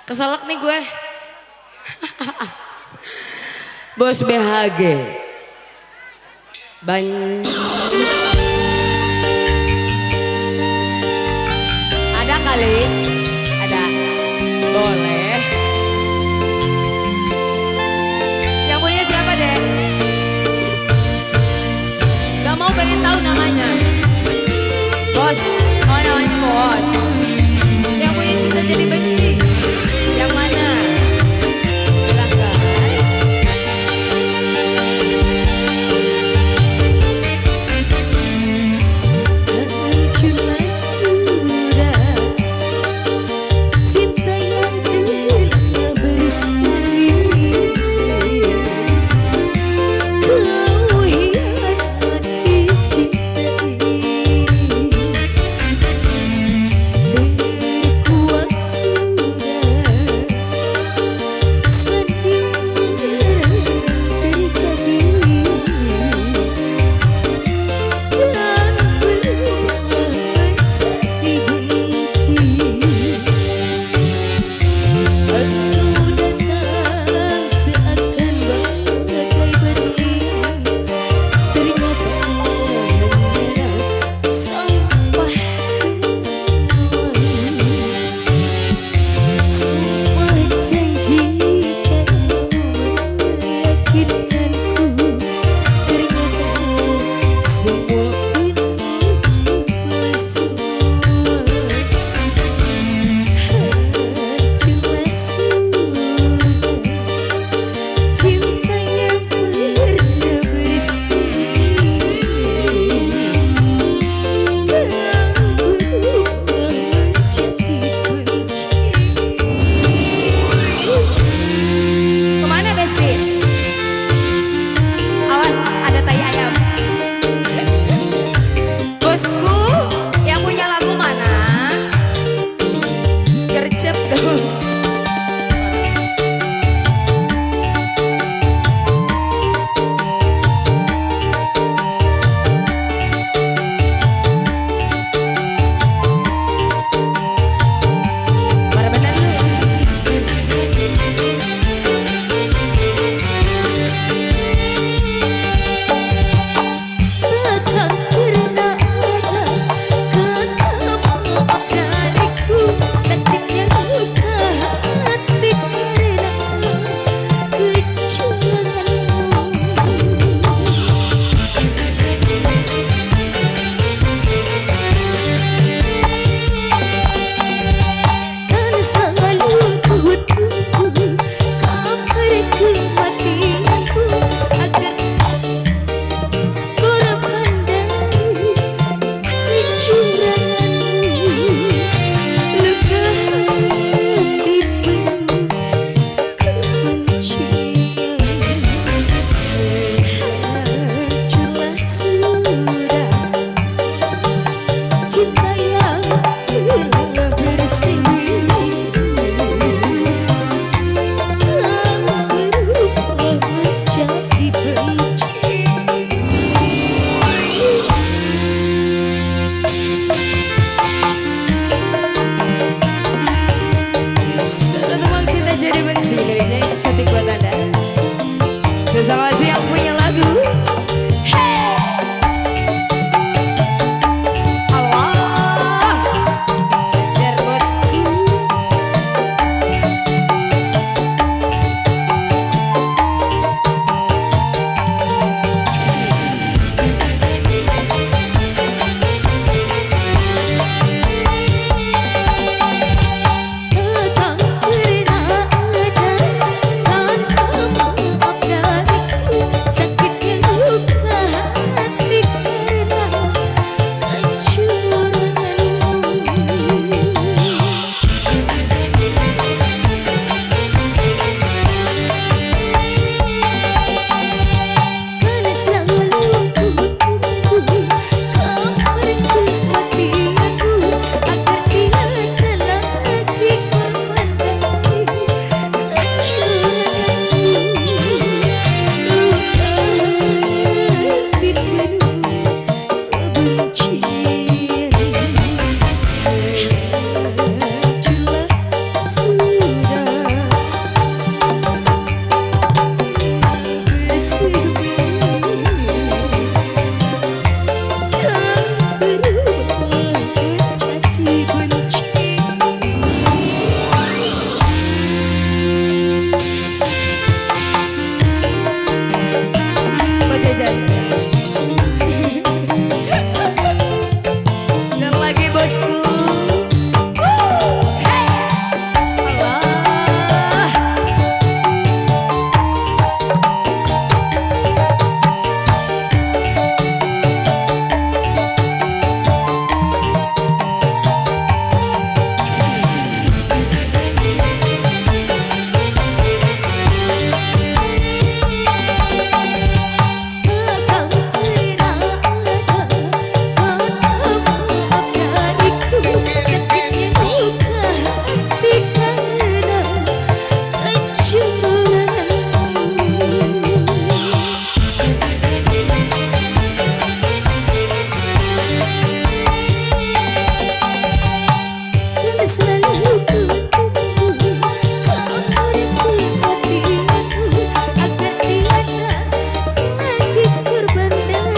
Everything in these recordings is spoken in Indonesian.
Keselak nih gue. Bos BHG. Ada kali? Ada. Boleh. Yang punya siapa deh? Gak mau pengen tahu namanya. Bos. Oh namanya bos. Yang punya cinta jadi benci. Yang mana? Silahkan. Cuma sudah cinta yang telah berseri. Kau hianati cinta ini. Berkuat sudah sedih terjadi. Dan berubah menjadi benci. Engkau datang seakan bagai berlian. Ternyata hanyalah sampah renungan. Semua janji caramu meyakinkanku. Ternyata semua itu palsu. Cuma sudah cinta yang pernah berseri telah berubah menjadi benci. Kemana Besti? Awas ada tai ayam. Bosku yang punya lagu mana? Gercep dong. Mana bener lu ya? Takkan pernah ada kata maaf dariku. Sakitnya luka selalu ku tunggu kau berhati agar tiada lagi korban dari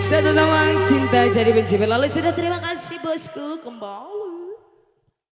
Satu nama cinta jadi benci berlalu. Sudah terima kasih bosku kembali.